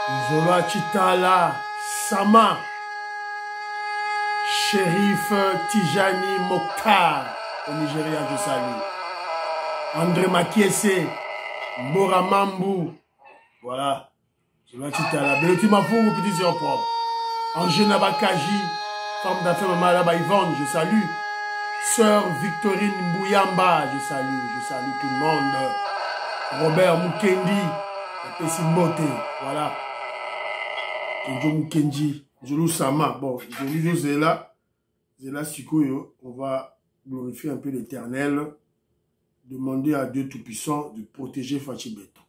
Zola Chitala, Sama, Shérif Tijani Mokhtar, au Nigeria, je salue. André Makiese, Mbora Mambu, voilà. Zola Chitala, Beloti Mafou, petit sœur propre. Angena Bakaji, femme d'affaires Maman Alaba Yvonne, je salue. Sœur Victorine Bouyamba, je salue tout le monde. Robert Mukendi, Pessi Mbote, voilà. Kenjo Mukendi, Zulu Sama, bon, Zulu Zela Sikoyo, on va glorifier un peu l'Éternel, demander à Dieu Tout-Puissant de protéger Fachi Beton.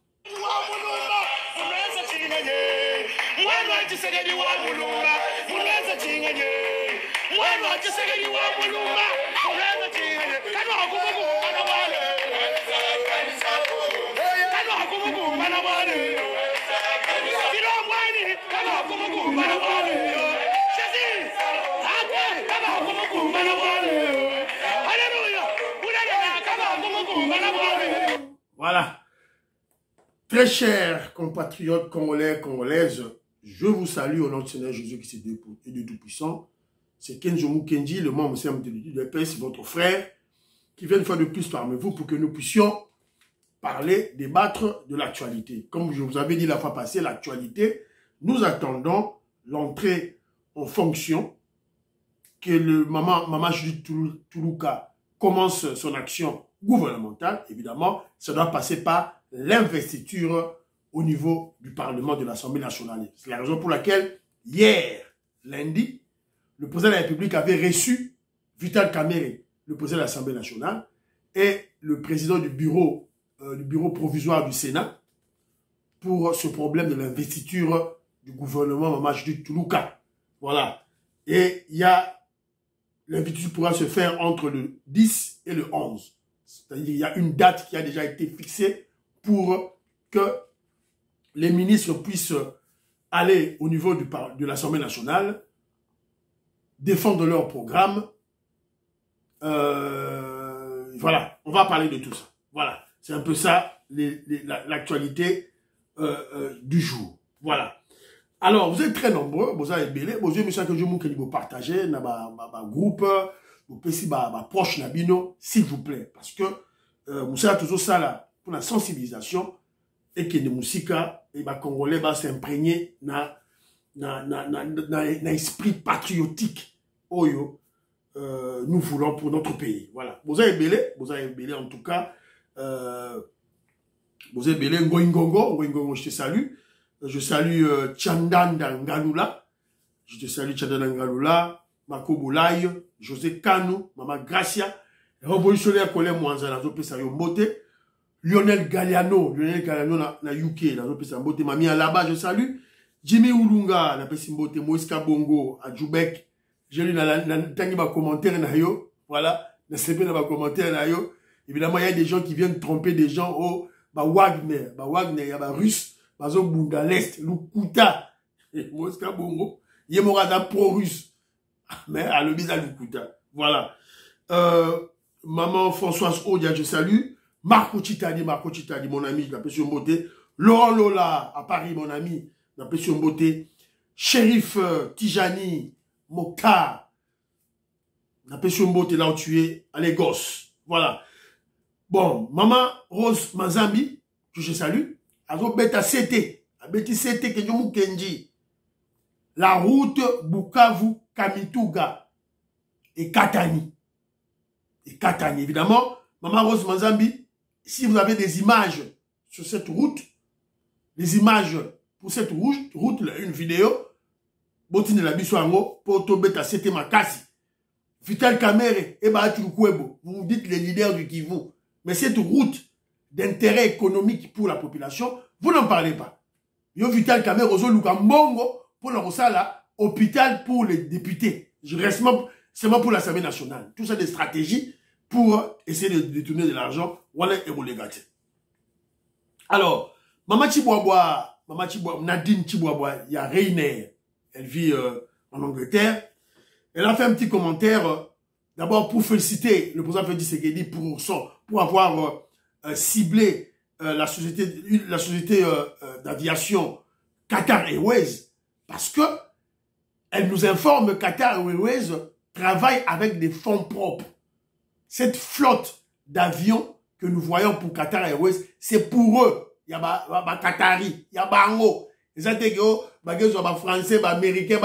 Voilà. Très chers compatriotes congolais, congolaises, je vous salue au nom de Seigneur Jésus-Christ et de Tout-Puissant. C'est Kenjo Mukendi, le membre de l'EPS, votre frère, qui vient une fois de plus parmi vous pour que nous puissions parler, débattre de l'actualité. Comme je vous avais dit la fois passée, l'actualité, nous attendons l'entrée en fonction, que le Maman Judith Toulouka commence son action gouvernementale. Évidemment, ça doit passer par l'investiture au niveau du Parlement de l'Assemblée nationale. C'est la raison pour laquelle, hier, lundi, le président de la République avait reçu Vital Kamerhe, le président de l'Assemblée nationale, et le président du bureau provisoire du Sénat, pour ce problème de l'investiture du gouvernement Maman Judith Toulouka. Voilà. Et l'investiture pourra se faire entre le 10 et le 11. C'est-à-dire il y a une date qui a déjà été fixée pour que les ministres puissent aller au niveau de l'Assemblée nationale, défendre leur programme. Voilà, on va parler de tout ça. Voilà, c'est un peu ça l'actualité du jour. Voilà. Alors, vous êtes très nombreux, vous avez belé, vous avez mis ça que je vous partager dans ma groupe, vous pouvez aussi proche Nabino, s'il vous plaît, parce que vous avez toujours ça là pour la sensibilisation et que les musiques et les Congolais va s'imprégner dans l'esprit patriotique oyo nous voulons pour notre pays. Voilà. Vous avez belé en tout cas, vous avez belé Ngoingongo, je te salue. Je salue Tchandanda Ngalula. Je te salue Tchandanda Ngalula, Mako Boulaye, José Kanou, Mama Gracia, révolutionnaire Colin Mwanza, na zope sa yombote, Lionel Galliano na UK, na zope sa mbote, Mami Alaba, je salue, Jimmy Ulunga, na pesi mbote, Moïse Kabongo, à Djoubek, j'ai lu na tangi ba commentaire na yo, voilà, na sepe na ba commentaire na yo, évidemment il y a des gens qui viennent tromper des gens au Wagner, il y a russe, Bazo Bunda l'Est, Lukuta, Moïse Kabongo, Yemorada pro-russe, mais à l'obisa Lukuta. Voilà. Maman Françoise Odia, je salue. Marco Chitadi, mon ami, je l'appelle sur beauté. Laurent Lola, à Paris, mon ami, je l'appelle sur beauté. Shérif Tijani Mokhtar, je l'appelle sur beauté, là où tu es, à Lagos. Voilà. Bon, Maman Rose Mazambi, que je salue. Azo beta CT, abeti CT Kenjo Mukendi. La route Bukavu Kamituga et Katani. Évidemment, Maman Rose Mazambi, si vous avez des images sur cette route, des images pour cette route, une vidéo, botine la biswango, poto beta CT Makasi. Vital Kamerhe, et Baatukwebo, vous dites les leaders du Kivu. Mais cette route d'intérêt économique pour la population, vous n'en parlez pas. Yo Vital Kamerhe, Ozo Lukambongo, pour le Rosala, hôpital pour les députés. Je reste seulement pour l'Assemblée nationale. Tout ça des stratégies pour essayer de détourner de l'argent. Voilà et vous les gâtez. Alors, Maman Chiboaboa, Nadine Chiboaboa, il y a Reiner. Elle vit en Angleterre. Elle a fait un petit commentaire, d'abord pour féliciter le président Félix Tshisekedi pour avoir ciblé la société d'aviation Qatar Airways parce que elle nous informe que Qatar Airways travaille avec des fonds propres. Cette flotte d'avions que nous voyons pour Qatar Airways, c'est pour eux. Il y a Qatari, il y a Bango. Ils ont dit que les Français, les Américains,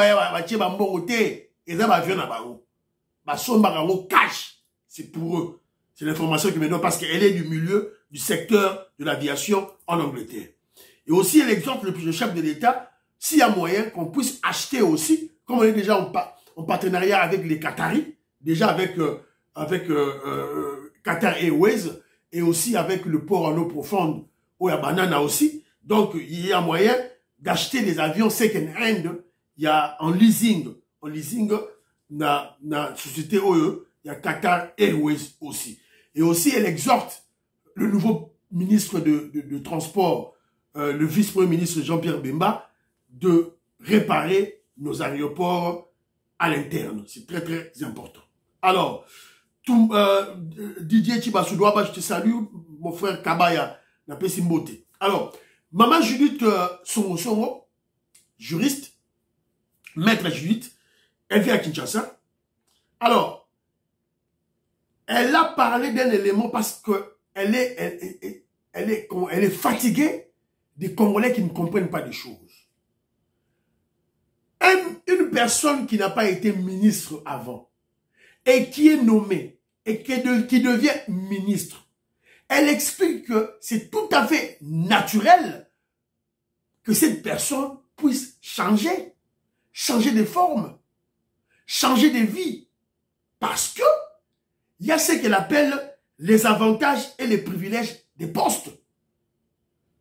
les Mbongoté, ils ont avion à Bango. Son Bango cash, c'est pour eux. C'est l'information que me donne parce qu'elle est du milieu du secteur de l'aviation en Angleterre. Et aussi, l'exemple le chef de l'État, s'il y a moyen qu'on puisse acheter aussi, comme on est déjà en partenariat avec les Qataris, déjà avec Qatar Airways et aussi avec le port en eau profonde au Banana aussi. Donc, il y a moyen d'acheter des avions second-hand. Il y a en leasing, la société OE, il y a Qatar Airways aussi. Et aussi, elle exhorte le nouveau ministre de Transport, le vice-premier ministre Jean-Pierre Bemba, de réparer nos aéroports à l'interne. C'est très, très important. Alors, Didier Tibasoudoaba, je te salue, mon frère Kabaya, la Pessimbote. Alors, Maman Judith Songo, juriste, maître Judith, elle vient à Kinshasa. Alors, elle a parlé d'un élément parce qu'elle est fatiguée des Congolais qui ne comprennent pas des choses. Une personne qui n'a pas été ministre avant et qui est nommée et qui devient ministre, elle explique que c'est tout à fait naturel que cette personne puisse changer de forme, changer de vie, parce que il y a ce qu'elle appelle les avantages et les privilèges des postes.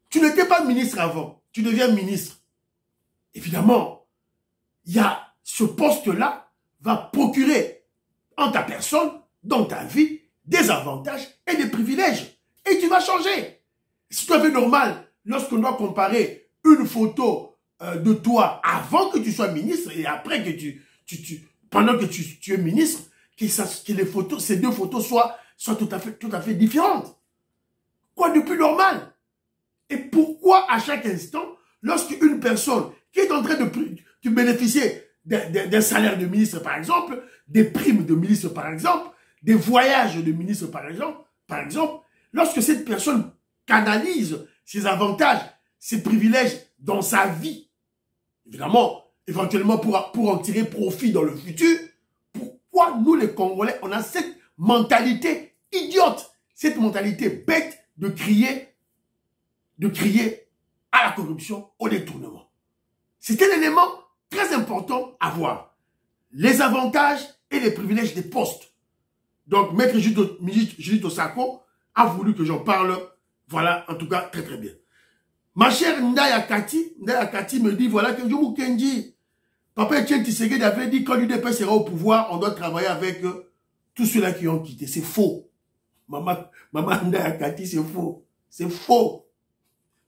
Tu n'étais pas ministre avant, tu deviens ministre. Évidemment, il y a ce poste-là va procurer en ta personne, dans ta vie, des avantages et des privilèges. Et tu vas changer. C'est tout à fait normal lorsqu'on doit comparer une photo de toi avant que tu sois ministre et après que pendant que tu es ministre, que les photos, ces deux photos soient tout à fait différentes. Quoi de plus normal? Et pourquoi à chaque instant, lorsqu'une personne qui est en train de bénéficier d'un salaire de ministre, par exemple, des primes de ministre, par exemple, des voyages de ministre, par exemple, lorsque cette personne canalise ses avantages, ses privilèges dans sa vie, évidemment, éventuellement pour en tirer profit dans le futur, pourquoi nous les Congolais, on a cette mentalité idiote, cette mentalité bête de crier à la corruption, au détournement. C'est un élément très important à voir. Les avantages et les privilèges des postes. Donc, Maître Judith Osako a voulu que j'en parle. Voilà, en tout cas, très très bien. Ma chère Ndaya Kati me dit, voilà que Joumou Kenji, Papa Etienne Tshisekedi avait dit, quand l'UDP sera au pouvoir, on doit travailler avec tous ceux-là qui ont quitté. C'est faux. Maman Ndaya Kati, c'est faux. C'est faux.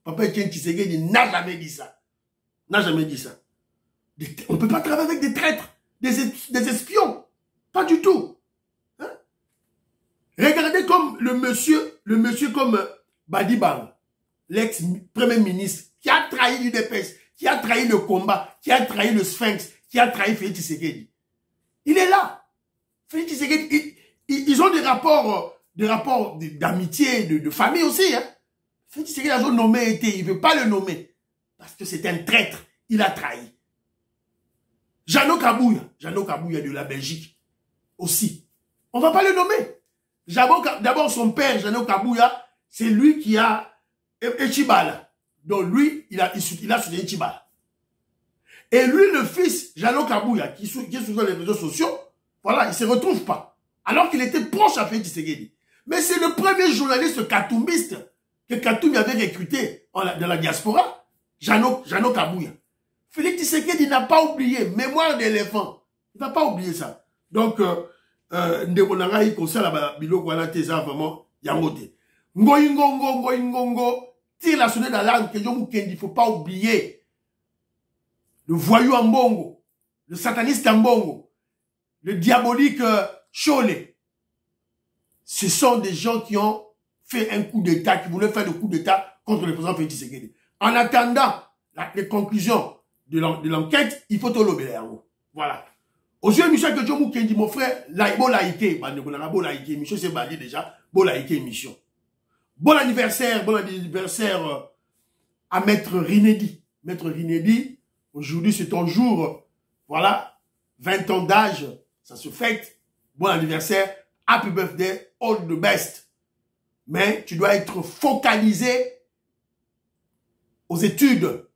Papa Etienne Tshisekedi n'a jamais dit ça. N'a jamais dit ça. On ne peut pas travailler avec des traîtres, des espions. Pas du tout. Hein? Regardez comme le monsieur comme Badibang, l'ex-premier ministre, qui a trahi l'UDPS, qui a trahi le combat, qui a trahi le Sphinx, qui a trahi Félix Tshisekedi. Il est là. Félix Tshisekedi, ils ont des rapports d'amitié, de famille aussi. Hein? Félix Tshisekedi a nommé, il ne veut pas le nommer. Parce que c'est un traître. Il a trahi. Jeannot Kabouya de la Belgique, aussi. On ne va pas le nommer. D'abord, son père, Jeannot Kabouya, c'est lui qui a Echibala. Donc lui, il a soutenu Echibala. Et lui, le fils, Jeannot Kabouya, qui est sur les réseaux sociaux, voilà, il ne se retrouve pas. Alors qu'il était proche à Félix Tshisekedi. Mais c'est le premier journaliste katoumbiste que Katoum avait recruté dans la diaspora, Jeannot Kabouya. Félix Tshisekedi n'a pas oublié, mémoire d'éléphant. Il ne va pas oublier ça. Donc, Ndebonanga, il conseille la biloko wana teza vraiment yangote. Ngoingongo, tire la sonnette d'alarme que Yomou Kendi, il ne faut pas oublier. Le voyou en bongo, le sataniste en bongo, le diabolique Cholé. Ce sont des gens qui ont fait un coup d'État, qui voulaient faire le coup d'État contre le président Félix Tshisekedi. En attendant les conclusions de l'enquête, il faut te l'obéir. Voilà. Aux yeux de Michel que Djomou Kendi, mon frère, bon laïké, Michel s'est bali déjà, bon laïké émission. Bon anniversaire à Maître Rinedi. Maître Rinedi, aujourd'hui c'est ton jour, voilà, 20 ans d'âge, ça se fête. Bon anniversaire, happy birthday, all the best. Mais tu dois être focalisé aux études.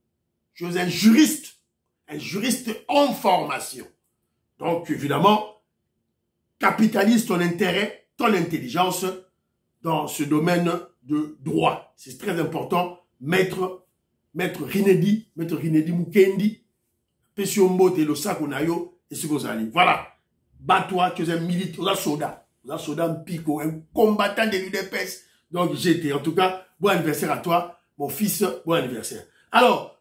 Tu es un juriste en formation. Donc, évidemment, capitalise ton intérêt, ton intelligence dans ce domaine de droit. C'est très important. Maître Rinedi Mukendi, Pesiombo te lo sakunayo et ce que vous allez. Voilà. Bats-toi, tu es un militaire, tu es un soldat pico, un combattant de l'UDPS. Donc, j'étais. En tout cas, bon anniversaire à toi, mon fils, bon anniversaire. Alors,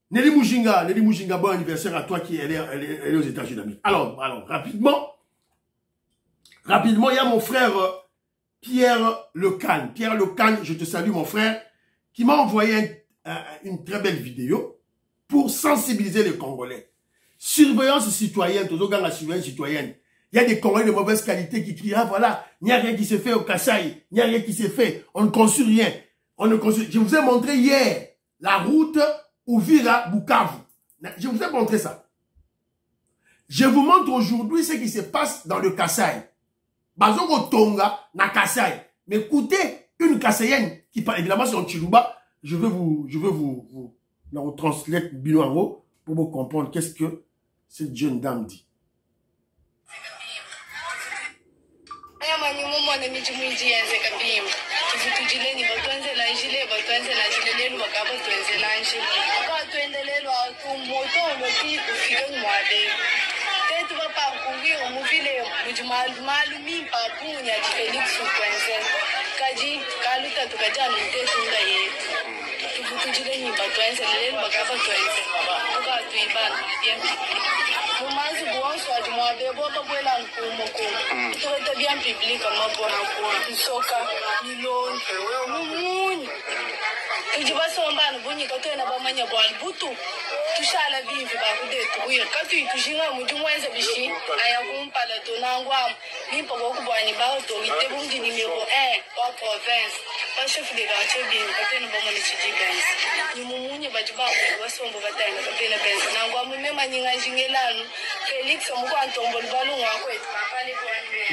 Nelly Mujinga, bon anniversaire à toi qui elle est aux États-Unis. Alors, rapidement, il y a mon frère Pierre Lecan. Pierre Lecan, je te salue mon frère, qui m'a envoyé une très belle vidéo pour sensibiliser les Congolais. Surveillance citoyenne, toujours dans la surveillance citoyenne. Il y a des Congolais de mauvaise qualité qui crient, ah voilà, il n'y a rien qui se fait au Kasaï, il n'y a rien qui se fait, on ne construit rien. Je vous ai montré hier la route Uvira Bukavu. Je vous ai montré ça. Je vous montre aujourd'hui ce qui se passe dans le Kasaï. Bazoko Tonga na Kasaï. Mais écoutez, une Kasaïenne qui parle évidemment sur Chiluba, je veux vous transmettre Biloango pour vous comprendre qu'est-ce que cette jeune dame dit.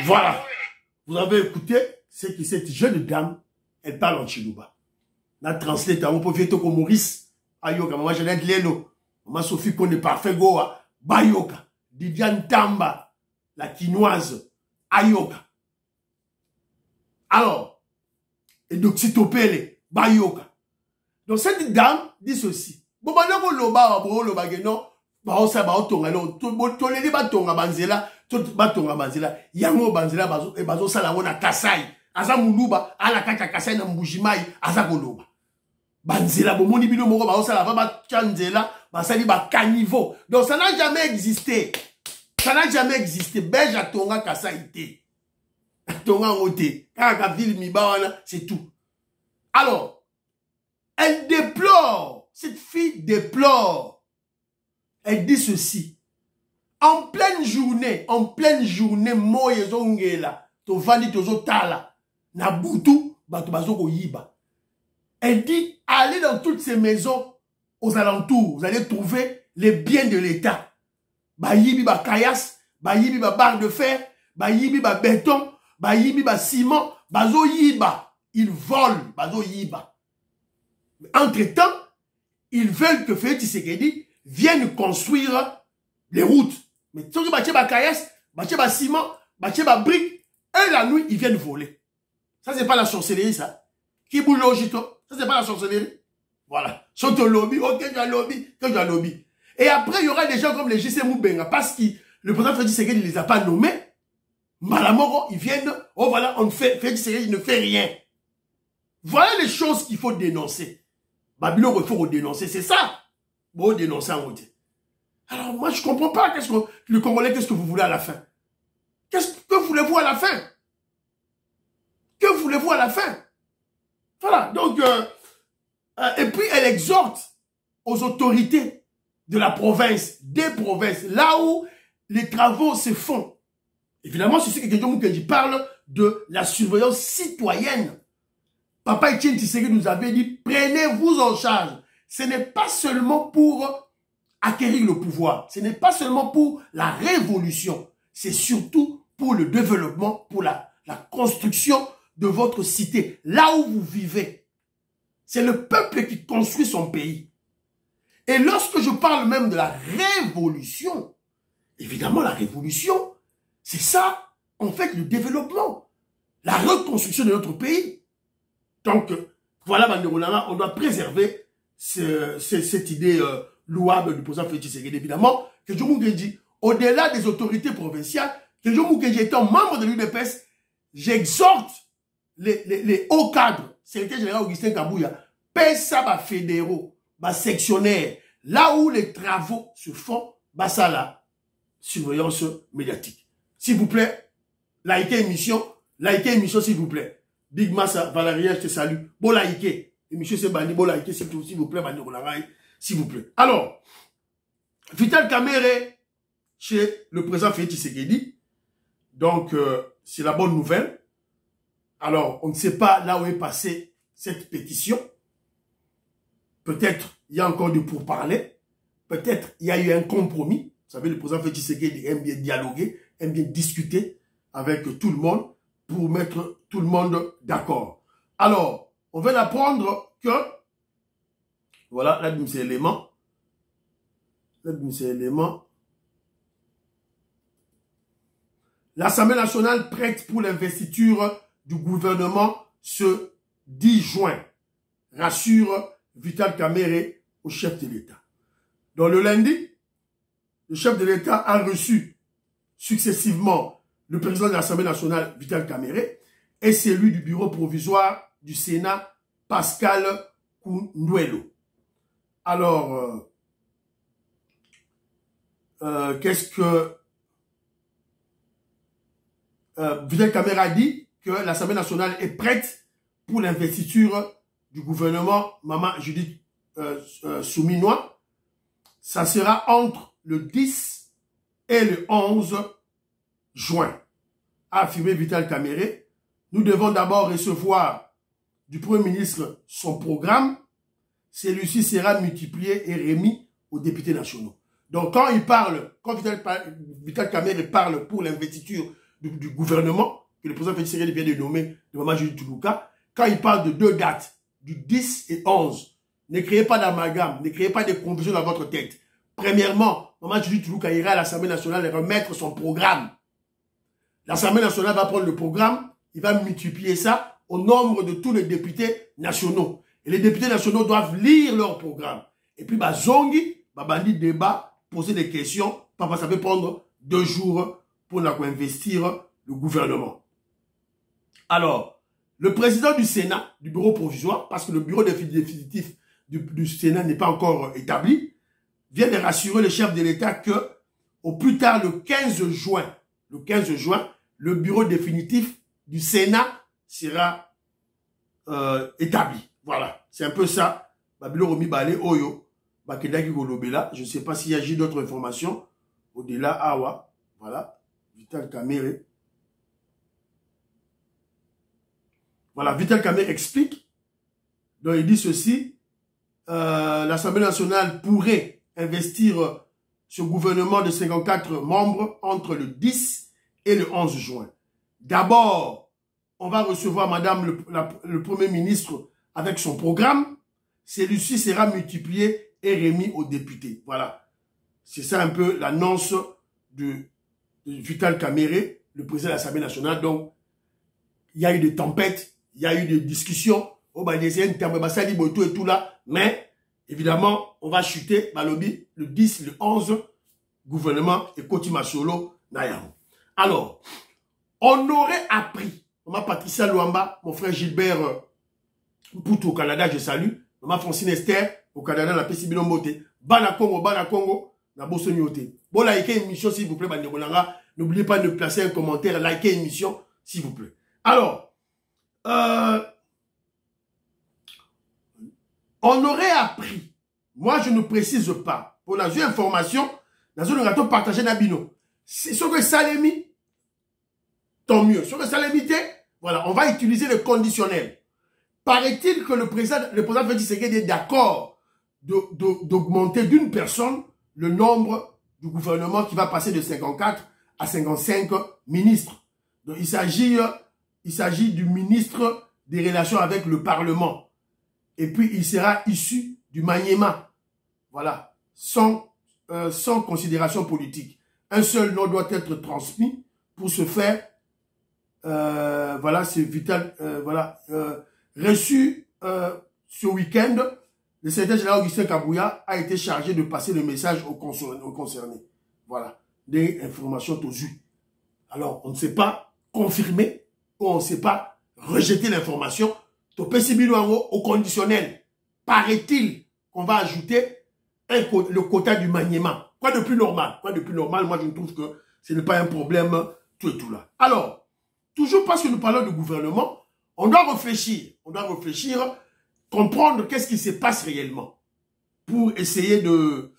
Voilà. Vous avez écouté ce que cette jeune dame, elle parle en Chiluba. La translate, on peut faire comme Maurice. Ayoka, maman Jeannette Lelo. Maman Sophie connaît parfait Goa. Bayoka. Didiane Tamba. La quinoise. Ayoka. Alors. Et donc, si topele. Bayoka. Donc, cette dame dit ceci. Bon, bah, non, loba, loba, non. Bah, on sait, bah, on tonga, non. Toleli, bah, tonga, banzela. Batonga banzela. Yango banzela, bazo, et bazo, sala, on a Kasai. Aza muluba, ala kaka Kasai, na mbujimai, aza koloba. Banzela, bon, moni bino moko, bazo, sala, ba, chanzela, basali, ba, caniveau. Donc, ça n'a jamais existé. Ça n'a jamais existé. Belge à tonga Kasai ité. Tonga oté. Kaka ville mibawana, c'est tout. Alors, elle déplore. Cette fille déplore. Elle dit ceci. En pleine journée, moye zongela, to vandi tozo tala, na butu, bato bazoko yiba. Elle dit, allez dans toutes ces maisons aux alentours, vous allez trouver les biens de l'État. Ba yibi ba kayas, ba yibi ba barre de fer, ba yibi ba béton, ba yibi ba ciment, bazo yiba. Ils volent, bazo yiba. Entre-temps, ils veulent que Félix Tshisekedi vienne construire les routes. Mais ceux qui battent ba kayas, battent ba ciment, battent ba briques, et la nuit, ils viennent voler. Ça, c'est pas la sorcellerie, ça. Qui boule logito? Ça, c'est pas la sorcellerie. Voilà. Sont au lobby, ok, tu as lobby, que tu as lobby. Et après, il y aura des gens comme les JC Moubenga, parce que le président Félix Tshisekedi ne les a pas nommés. Malamoro, ils viennent, oh voilà, on fait, Félix Tshisekedi ne fait rien. Voilà les choses qu'il faut dénoncer. Babylone, il faut dénoncer, c'est ça. Bon, dénoncer en route. Alors, moi, je ne comprends pas le Congolais, qu'est-ce que vous voulez à la fin? Que voulez-vous à la fin? Que voulez-vous à la fin? Voilà, donc, et puis elle exhorte aux autorités de la province, des provinces, là où les travaux se font. Évidemment, c'est ce que Kenzo Mukendi parle de la surveillance citoyenne. Papa Etienne Tshisekedi nous avait dit, prenez-vous en charge. Ce n'est pas seulement pour acquérir le pouvoir. Ce n'est pas seulement pour la révolution. C'est surtout pour le développement, pour la construction de votre cité, là où vous vivez. C'est le peuple qui construit son pays. Et lorsque je parle même de la révolution, évidemment, la révolution, c'est ça, en fait, le développement, la reconstruction de notre pays. Donc, voilà, on doit préserver cette idée louable du président Félix Tshisekedi. Évidemment, que Kenzo Mukendi, au-delà des autorités provinciales, que Kenzo Mukendi étant membre de l'UDPS, j'exhorte les hauts cadres, secrétaire général Augustin Kabouya, PESA, fédéraux, sectionnaires, là où les travaux se font, ça la surveillance médiatique. S'il vous plaît, likez émission, s'il vous plaît. Big Massa, Valérie, je te salue. Bon likez. Émission c'est bandi, bon likez, s'il vous plaît, bandi s'il vous plaît. Alors, Vital Kamerhe, chez le président Félix Tshisekedi, donc c'est la bonne nouvelle. Alors, on ne sait pas là où est passée cette pétition. Peut-être il y a encore du pourparlers. Peut-être il y a eu un compromis. Vous savez, le président Félix Tshisekedi aime bien dialoguer, aime bien discuter avec tout le monde pour mettre tout le monde d'accord. Alors, on vient d'apprendre que, voilà, là, c'est l'élément. L'Assemblée nationale prête pour l'investiture du gouvernement ce 10 juin, rassure Vital Kamerhe au chef de l'État. Dans le lundi, le chef de l'État a reçu successivement le président de l'Assemblée nationale, Vital Kamerhe, et celui du bureau provisoire du Sénat, Pascal Kounduelo. Alors, qu'est-ce que Vital Kamerhe a dit? Que l'Assemblée nationale est prête pour l'investiture du gouvernement Maman Judith Souminois. Ça sera entre le 10 et le 11 juin, a affirmé Vital Kamerhe. Nous devons d'abord recevoir du Premier ministre son programme. Celui-ci sera multiplié et remis aux députés nationaux. Donc quand Vital Kamerhe parle pour l'investiture du gouvernement, que le président Félix Tshisekedi vient de nommer de Maman Judith Tuluka, quand il parle de deux dates, du 10 et 11, ne créez pas d'amalgame, ne créez pas de confusion dans votre tête. Premièrement, Maman Judith Tuluka ira à l'Assemblée nationale et remettre son programme. L'Assemblée nationale va prendre le programme, il va multiplier ça au nombre de tous les députés nationaux. Et les députés nationaux doivent lire leur programme. Et puis, Zongi, Bandi débat, poser des questions, papa, ça peut prendre 2 jours pour investir le gouvernement. Alors, le président du Sénat, du bureau provisoire, parce que le bureau définitif du Sénat n'est pas encore établi, vient de rassurer le chef de l'État que, au plus tard le 15 juin, le bureau définitif du Sénat sera établi. Voilà, c'est un peu ça. Je ne sais pas s'il y a d'autres informations au-delà. Awa, voilà, Vital Kamerhe. Voilà, Vital Kamerhe explique. Donc il dit ceci, l'Assemblée nationale pourrait investir ce gouvernement de 54 membres entre le 10 et le 11 juin. D'abord, on va recevoir Madame le Premier ministre avec son programme. Celui-ci sera multiplié et remis aux députés. Voilà. C'est ça un peu l'annonce de Vital Kamerhe, le président de l'Assemblée nationale. Donc, il y a eu des tempêtes, il y a eu des discussions. Oh, bah, des et tout là. Mais, évidemment, on va chuter, Balobi, le 10, le 11, gouvernement et Kotima Solo, Nayaro. Alors, on aurait appris, maman Patricia Luamba, mon frère Gilbert Poutou au Canada, je salue, maman Francine Esther au Canada, la PCB Mote, Bana Congo, na Bosso Nyote. Bon, likez l'émission s'il vous plaît, n'oubliez pas de placer un commentaire, likez l'émission s'il vous plaît. Alors, on aurait appris Moi, je ne précise pas. Pour la information, dans une raton partagé Nabino. C'est ce que Salemi, tant mieux. Ce que Salemi, voilà, on va utiliser le conditionnel. Paraît-il que le président Félix Tshisekedi est d'accord d'augmenter d'une personne le nombre du gouvernement qui va passer de 54 à 55 ministres. Donc, il s'agit du ministre des Relations avec le Parlement. Et puis, il sera issu du Maniema. Voilà. Sans considération politique. Un seul nom doit être transmis pour se faire, voilà, c'est vital, voilà, reçu ce week-end, le secrétaire général Augustin Kabouya a été chargé de passer le message aux concernés. Voilà, des informations tosues. Alors, on ne sait pas confirmer ou on ne sait pas rejeter l'information. Au conditionnel, paraît-il qu'on va ajouter le quota du maniement. Quoi de plus normal? Quoi de plus normal? Moi, je trouve que ce n'est pas un problème, tout et tout là. Alors, toujours parce que nous parlons de gouvernement, on doit réfléchir. On doit réfléchir, comprendre qu'est-ce qui se passe réellement pour essayer de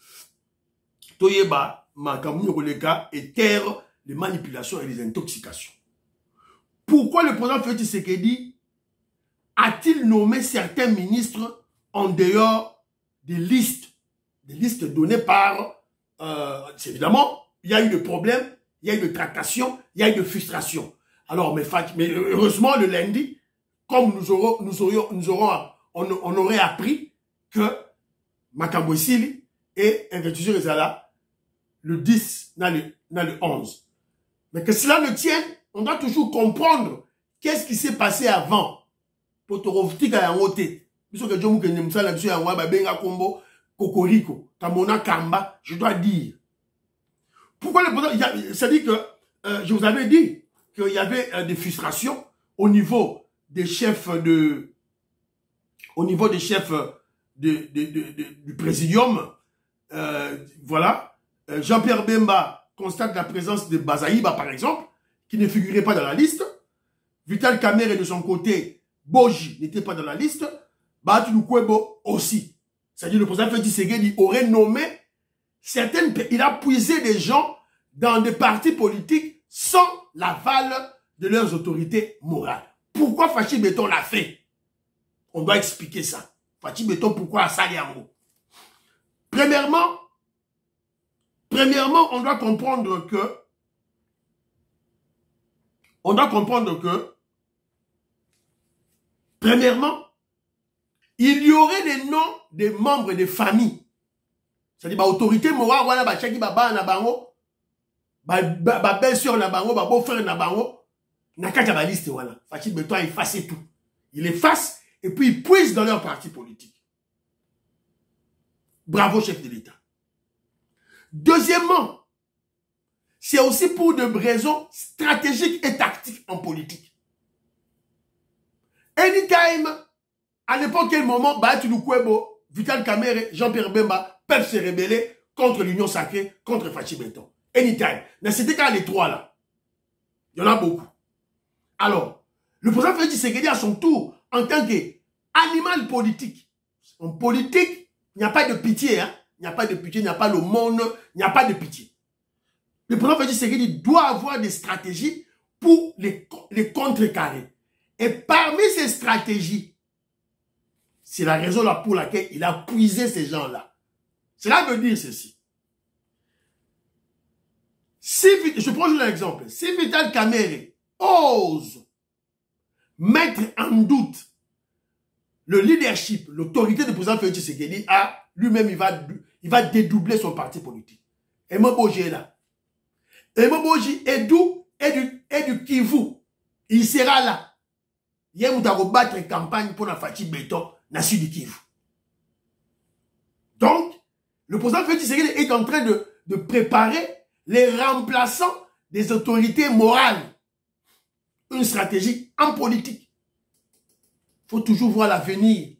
et taire les manipulations et les intoxications. Pourquoi le président Félix Tshisekedi a-t-il nommé certains ministres en dehors des listes données par... évidemment, il y a eu des problèmes, il y a eu des tractations, il y a eu des frustrations. Alors, mais heureusement, le lundi, comme on aurait appris que Makambo Sili et Investiture Ezala, le 10, dans le 11. Mais que cela ne tienne, on doit toujours comprendre qu'est-ce qui s'est passé avant. Pour te revenir à un côté. Je dois dire. Pourquoi le président, c'est-à-dire que je vous avais dit qu'il y avait des frustrations au niveau des chefs du présidium. Voilà. Jean-Pierre Bemba constate la présence de Bazaïba, par exemple, qui ne figurait pas dans la liste. Vital Kamerhe, de son côté, Boji n'était pas dans la liste. Bahati Lukwebo aussi. C'est-à-dire le président Félix Tshisekedi aurait nommé certaines... Il a puisé des gens dans des partis politiques sans l'aval de leurs autorités morales. Pourquoi Fachi Beton l'a fait? On doit expliquer ça. Fachi Beton, pourquoi Saliango? Premièrement, on doit comprendre que premièrement, il y aurait des noms des membres des familles. C'est-à-dire, l'autorité morale, voilà, bachaki baba na bango, belle-sœur na bango, beau-frère na bango, n'a qu'à la liste, voilà. Fachi Beton a effacé tout. Il efface et puis il puise dans leur parti politique. Bravo, chef de l'État. Deuxièmement, c'est aussi pour de raisons stratégiques et tactiques en politique. Anytime, à n'importe quel moment, Bahati Lukwebo, Vital Kamerhe, Jean-Pierre Bemba peuvent se rebeller contre l'Union sacrée, contre Fachi Beton. Anytime. Mais c'était quand les trois là. Il y en a beaucoup. Alors, le président Félix Tshisekedi à son tour, en tant qu'animal politique. En politique, il n'y a pas de pitié. Hein? Il n'y a pas de pitié, il n'y a pas le monde, il n'y a pas de pitié. Le président Félix Tshisekedi doit avoir des stratégies pour les contrecarrer. Et parmi ces stratégies, c'est la raison là pour laquelle il a puisé ces gens-là. Cela veut dire ceci. Si, je prends juste un exemple. Si Vital Kamerhe ose mettre en doute le leadership, l'autorité du président Félix Tshisekedi, lui-même, il va dédoubler son parti politique. Et Moboji est là. Et Moboji est d'où? Et du Kivu. Il sera là. Il y a battre une campagne pour la Fachi Beton, na sud du Kivu. Donc, le président Félix Tshisekedi est en train de préparer les remplaçants des autorités morales. Une stratégie en politique. Il faut toujours voir l'avenir,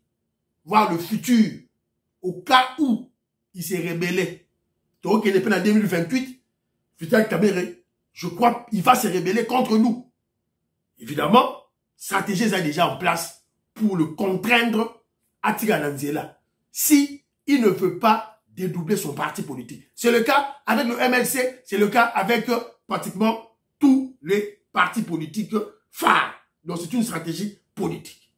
voir le futur, au cas où il s'est rébellé. Donc, il est en 2028, Vital Kamerhe, je crois qu'il va se rébeller contre nous. Évidemment, stratégie est déjà en place pour le contraindre à Tigananzela. Si il ne veut pas dédoubler son parti politique. C'est le cas avec le MLC, c'est le cas avec pratiquement tous les partis politiques phares. Donc c'est une stratégie politique.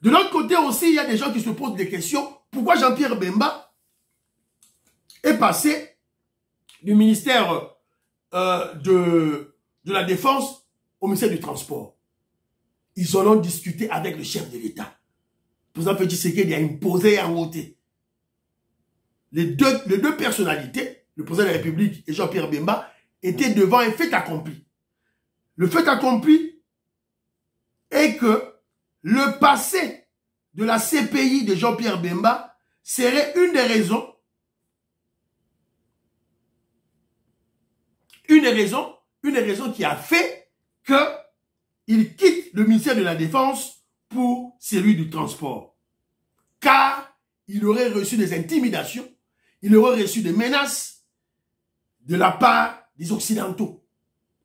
De l'autre côté aussi, il y a des gens qui se posent des questions. Pourquoi Jean-Pierre Bemba est passé du ministère de la Défense au ministère du Transport? Ils en ont discuté avec le chef de l'État. Le président Félix Tshisekedi a imposé et a voté. Les deux personnalités, le président de la République et Jean-Pierre Bemba, étaient devant un fait accompli. Le fait accompli est que le passé de la CPI de Jean-Pierre Bemba serait une des raisons qui a fait qu'il quitte le ministère de la Défense pour celui du Transport. Car il aurait reçu des intimidations, il aurait reçu des menaces de la part des Occidentaux.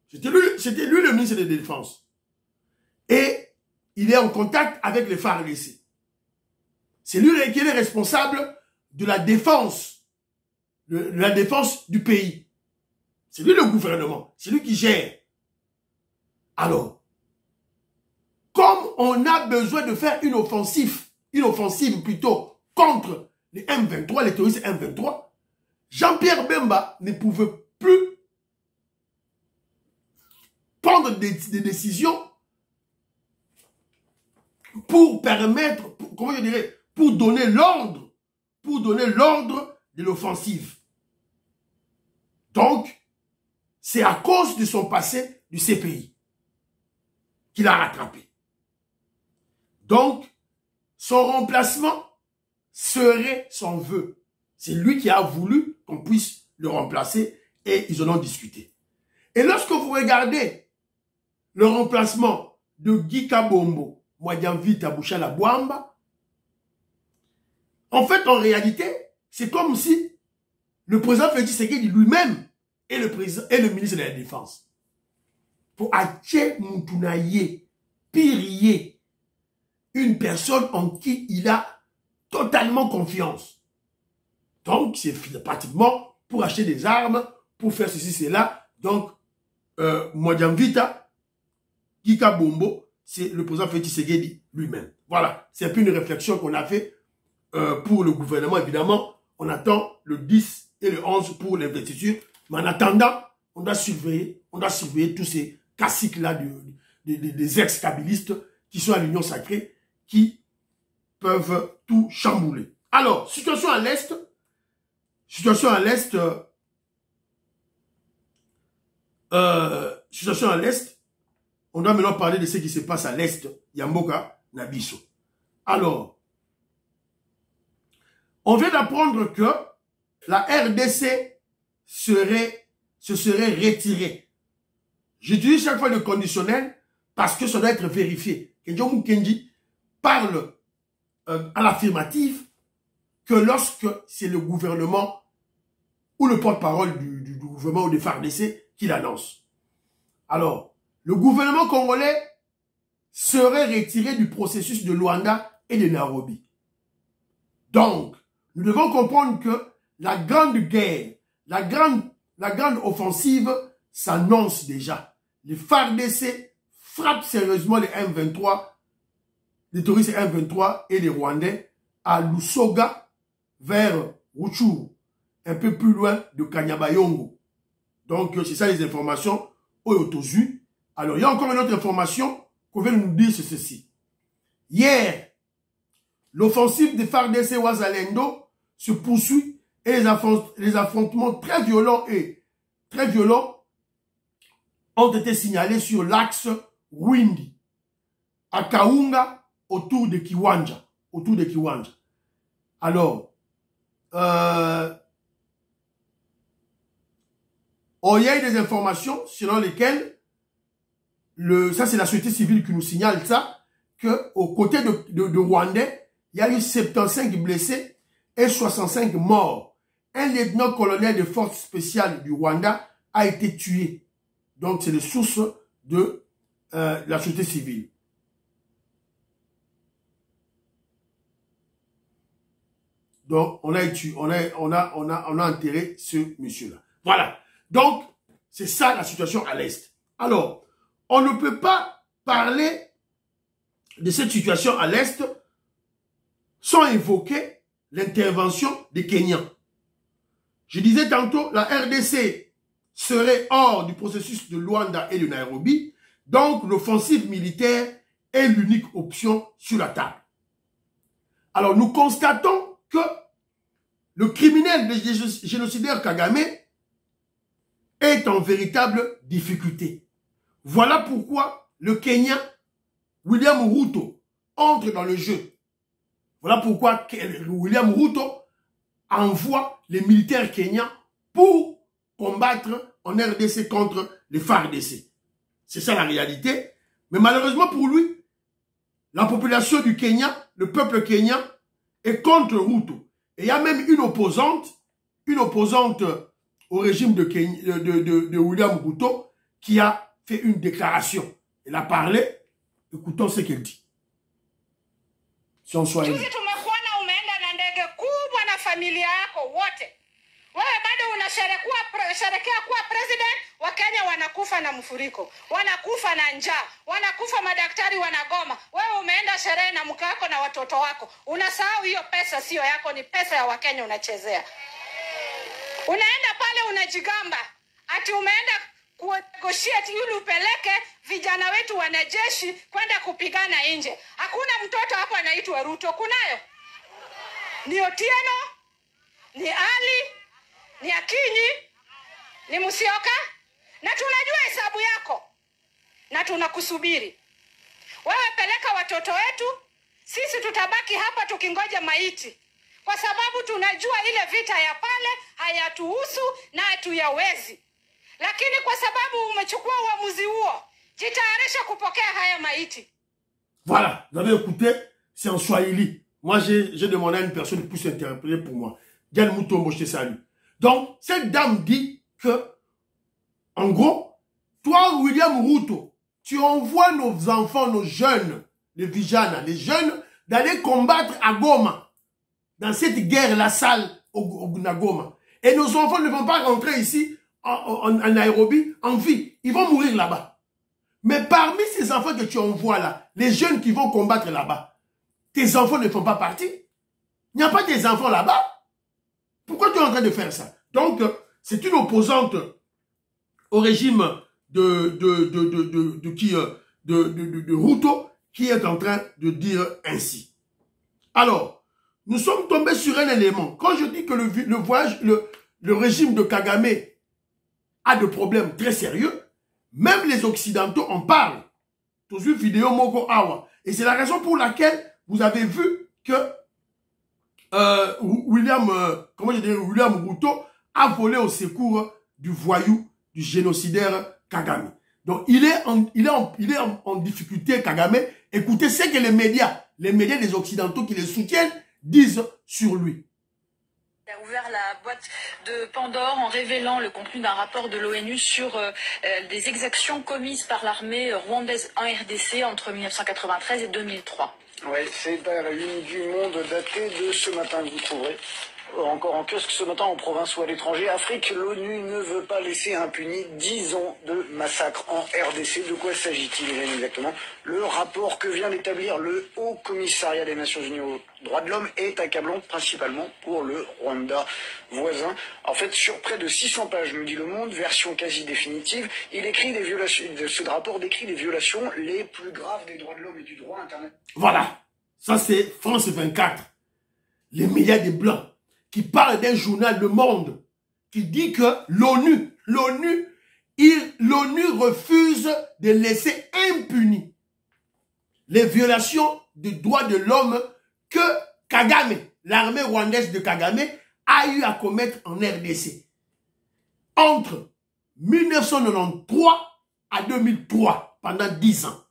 C'était lui le ministre de la Défense. Et il est en contact avec les FARDC. C'est lui qui est responsable de la défense, du pays. C'est lui le gouvernement, c'est lui qui gère. Alors, comme on a besoin de faire une offensive plutôt contre les M23, les terroristes M23, Jean-Pierre Bemba ne pouvait plus prendre des décisions pour permettre, pour donner l'ordre de l'offensive. Donc, c'est à cause de son passé du CPI qu'il a rattrapé. Donc, son remplacement serait son vœu. C'est lui qui a voulu qu'on puisse le remplacer et ils en ont discuté. Et lorsque vous regardez le remplacement de Guy Kabombo, Mwadiamvita Bouchala Bouamba, en fait, en réalité, c'est comme si le président Félix Tshisekedi lui-même est le ministre de la Défense. Pour Ache Moutunaye, pirier, une personne en qui il a totalement confiance. Donc, c'est pratiquement pour acheter des armes, pour faire ceci, cela. Donc, Mwadiamvita, Kika Bombo, c'est le président Félix Tshisekedi lui-même. Voilà, c'est un peu une réflexion qu'on a fait pour le gouvernement. Évidemment, on attend le 10 et le 11 pour l'investiture. Mais en attendant, on doit surveiller tous ces caciques-là des ex-kabylistes qui sont à l'Union sacrée, qui peuvent tout chambouler. Alors, situation à l'Est, on doit maintenant parler de ce qui se passe à l'Est, Yamboka, Nabiso. Alors, on vient d'apprendre que la RDC se serait retirée. J'utilise chaque fois le conditionnel parce que ça doit être vérifié. Kenjo Mukendi parle à l'affirmative que lorsque c'est le gouvernement ou le porte-parole du gouvernement ou des FARDC qui l'annonce. Alors, le gouvernement congolais serait retiré du processus de Luanda et de Nairobi. Donc, nous devons comprendre que la grande guerre, la grande offensive s'annonce déjà. Les FARDC frappent sérieusement les M23, les terroristes M23 et les Rwandais à Lusoga vers Rutshuru, un peu plus loin de Kanyabayongo. Donc, c'est ça les informations au Yotozu. Alors, il y a encore une autre information qu'on vient nous dire, c'est ceci. Hier, l'offensive des FARDC Ouazalendo se poursuit et les affrontements très violents ont été signalés sur l'axe Windi, à Kaunga, autour de Kiwanja. Alors, il y a eu des informations selon lesquelles, ça c'est la société civile qui nous signale ça, qu'aux côtés de Rwandais, il y a eu 75 blessés et 65 morts. Un lieutenant-colonel de forces spéciales du Rwanda a été tué. Donc c'est les sources de la société civile. Donc, on a enterré ce monsieur-là. Voilà. Donc, c'est ça la situation à l'Est. Alors, on ne peut pas parler de cette situation à l'Est sans évoquer l'intervention des Kenyans. Je disais tantôt, la RDC serait hors du processus de Luanda et de Nairobi, donc l'offensive militaire est l'unique option sur la table. Alors nous constatons que le criminel génocidaire Kagame est en véritable difficulté. Voilà pourquoi le Kenyan William Ruto entre dans le jeu. Voilà pourquoi William Ruto envoie les militaires kenyans pour combattre en RDC contre les FARDC. C'est ça la réalité. Mais malheureusement pour lui, la population du Kenya, le peuple kenyan, est contre Ruto. Et il y a même une opposante au régime de William Ruto qui a fait une déclaration. Elle a parlé. Écoutons ce qu'elle dit. Si on soit familia yako wote. Wewe bado unasherekea kuwa president, Wakenya wanakufa na mfuriko, wanakufa na njaa, wanakufa, madaktari wanagoma. Wewe umeenda sherehe na mke wako na watoto wako. Unasahau hiyo pesa sio yako, ni pesa ya Wakenya unachezea. Unaenda pale unajigamba ati umeenda kunegotiate ili upeleke vijana wetu wanajeshi kwenda kupigana nje. Hakuna mtoto hapo anaitwa Ruto, kunayo? Ni Otieno, ni Ali, ni Akinyi, ni Musyoka, na tunajua hesabu yako na tunakusubiri. Wewe peleka watoto wetu, sisi tutabaki hapa tukingoja maiti, kwa sababu tunajua ile vita ya pale hayatuhusu na hatuyawezi. Lakini kwa sababu umechukua uamuzi huo, jitayarisha kupokea haya maiti. Voilà, vous avez écouté, c'est en Swahili. Moi, j'ai demandé à une personne qui puisse interpréter pour moi. Diane Moutombo, je te salue. Donc, cette dame dit que, en gros, toi, William Ruto, tu envoies nos enfants, nos jeunes, les Vijana, les jeunes, d'aller combattre à Goma, dans cette guerre-là sale au Goma. Et nos enfants ne vont pas rentrer ici, en Nairobi, en vie. Ils vont mourir là-bas. Mais parmi ces enfants que tu envoies là, les jeunes qui vont combattre là-bas, tes enfants ne font pas partie. Il n'y a pas tes enfants là-bas. Pourquoi tu es en train de faire ça? Donc, c'est une opposante au régime de Ruto qui est en train de dire ainsi. Alors, nous sommes tombés sur un élément. Quand je dis que le régime de Kagame a des problèmes très sérieux, même les Occidentaux en parlent. Tous une vidéo Moko Awa. Et c'est la raison pour laquelle vous avez vu que William Ruto a volé au secours du voyou, du génocidaire Kagame. Donc il est en difficulté, Kagame. Écoutez ce que les médias des Occidentaux qui les soutiennent disent sur lui. Il a ouvert la boîte de Pandore en révélant le contenu d'un rapport de l'ONU sur des exactions commises par l'armée rwandaise en RDC entre 1993 et 2003. Oui, c'est à la une du Monde daté de ce matin que vous trouverez. Encore en kiosque ce matin en province ou à l'étranger. Afrique, l'ONU ne veut pas laisser impunis 10 ans de massacre en RDC. De quoi s'agit-il exactement? Le rapport que vient d'établir le Haut Commissariat des Nations Unies aux droits de l'homme est accablant, principalement pour le Rwanda voisin. En fait, sur près de 600 pages, nous dit Le Monde, version quasi définitive, il écrit des violations. Ce rapport décrit les violations les plus graves des droits de l'homme et du droit international. Voilà, ça c'est France 24, les médias des Blancs, qui parle d'un journal Le Monde, qui dit que l'ONU refuse de laisser impunis les violations des droits de l'homme que Kagame, l'armée rwandaise de Kagame, a eu à commettre en RDC. Entre 1993 à 2003, pendant 10 ans.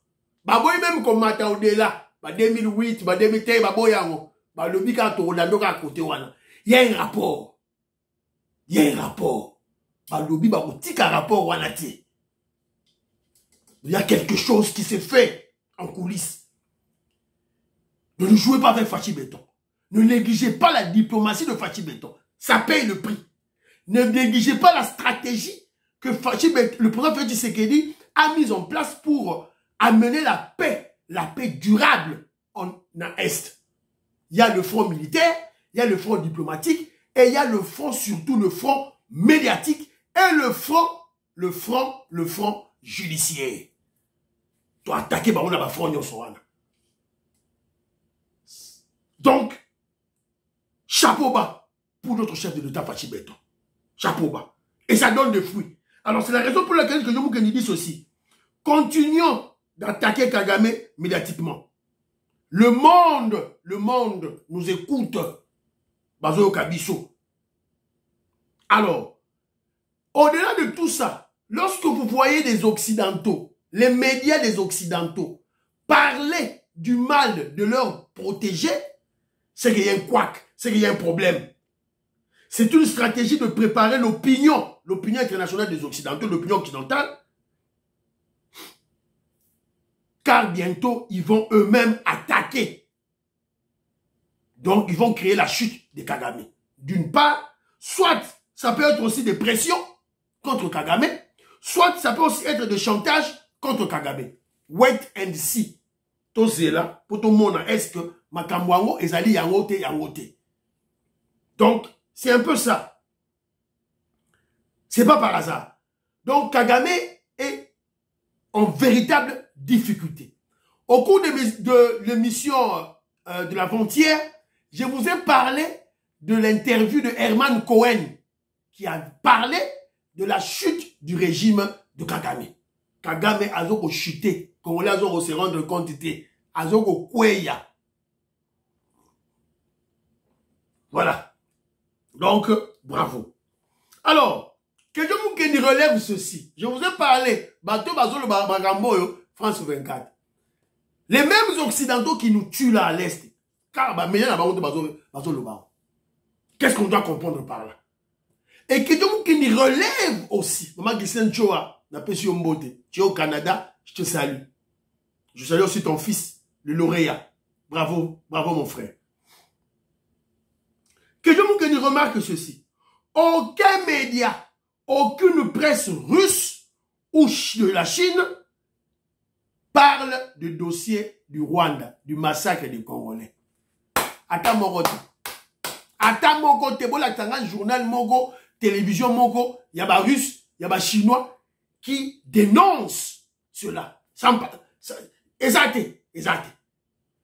Baboy même comme Mata au-delà, 2008, 2010, baboy yango, le bika to Rolando ka côté wana. Il y a un rapport. Il y a un rapport. Il y a quelque chose qui s'est fait en coulisses. Ne nous jouez pas avec Fachi Béton. Ne négligez pas la diplomatie de Fachi Beton. Ça paye le prix. Ne négligez pas la stratégie que le président Félix Tshisekedi a mise en place pour amener la paix durable en Est. Il y a le front militaire, il y a le front diplomatique, et il y a le front, surtout le front médiatique, et le front judiciaire. Tu as attaqué par un front. Donc, chapeau bas pour notre chef de l'État, Fachi Beton. Chapeau bas. Et ça donne des fruits. Alors, c'est la raison pour laquelle je vous dis ceci. Continuons d'attaquer Kagame médiatiquement. Le monde nous écoute. Bazo Kabiso. Alors, au-delà de tout ça, lorsque vous voyez des Occidentaux, les médias des Occidentaux, parler du mal de leurs protégés, c'est qu'il y a un couac, c'est qu'il y a un problème. C'est une stratégie de préparer l'opinion internationale des Occidentaux, l'opinion occidentale, car bientôt, ils vont eux-mêmes attaquer. Donc, ils vont créer la chute de Kagame. D'une part, soit ça peut être aussi des pressions contre Kagame, soit ça peut aussi être des chantages contre Kagame. Wait and see. Tout cela, pour tout le monde, est-ce que Makamwango est allé yangote. Donc, c'est un peu ça. C'est pas par hasard. Donc, Kagame est en véritable difficulté. Au cours de l'émission de l'avant-hier, je vous ai parlé de l'interview de Herman Cohen qui a parlé de la chute du régime de Kagame. Kagame a chuté. Congolais a se rendre compte a kweya. Voilà. Donc, bravo. Alors, que je vous relève ceci. Je vous ai parlé, France 24. Les mêmes Occidentaux qui nous tuent là à l'Est. Car, qu'est-ce qu'on doit comprendre par là? Et que je vous relève aussi. Maman Gisèle Choa, tu es au Canada, je te salue. Je salue aussi ton fils, le lauréat. Bravo, bravo mon frère. Que je vous remarque ceci. Aucun média, aucune presse russe ou de la Chine parle du dossier du Rwanda, du massacre des Congolais. Attends mon côté. Attends mon côté. Bon, la journal Mogo, télévision Mogo, il y a des Russes, il y a des Chinois qui dénoncent cela. Exact.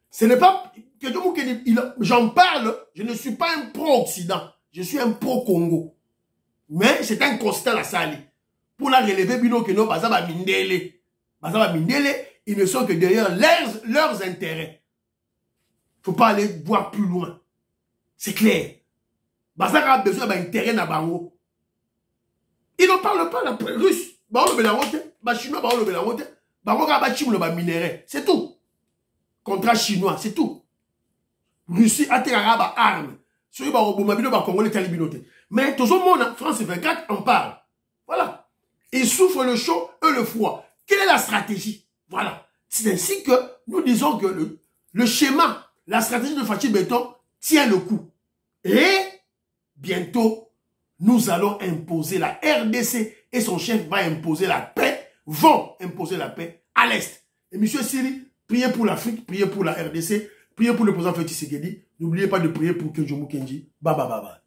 Ce n'est pas que j'en parle, je ne suis pas un pro-Occident, je suis un pro-Congo. Mais c'est un constat la salle. Pour la relever, bino que non, bazaba mindele. Bazaba mindele, ils ne sont que derrière leurs intérêts. Faut pas aller voir plus loin. C'est clair. Bazaba a besoin d'un intérêt na bango. Ils ne parlent pas la russe. Bango le belangote, ba chinois bango le belangote, bango ga ba chim le ba minerai. C'est tout. Contrat chinois, c'est tout. Russie a été ba arme. Sur les barobomabino ba congolais talibinoté. Mais tout le monde, France 24 en parle. Voilà. Ils souffrent le chaud et le froid. Quelle est la stratégie? Voilà. C'est ainsi que nous disons que le schéma, la stratégie de Fachi Beton tient le coup. Et bientôt, nous allons imposer la RDC et son chef va imposer la paix, vont imposer la paix à l'Est. Et M. Siri, priez pour l'Afrique, priez pour la RDC, priez pour le président Félix Tshisekedi. N'oubliez pas de prier pour Kenjomu Kenji. Baba baba.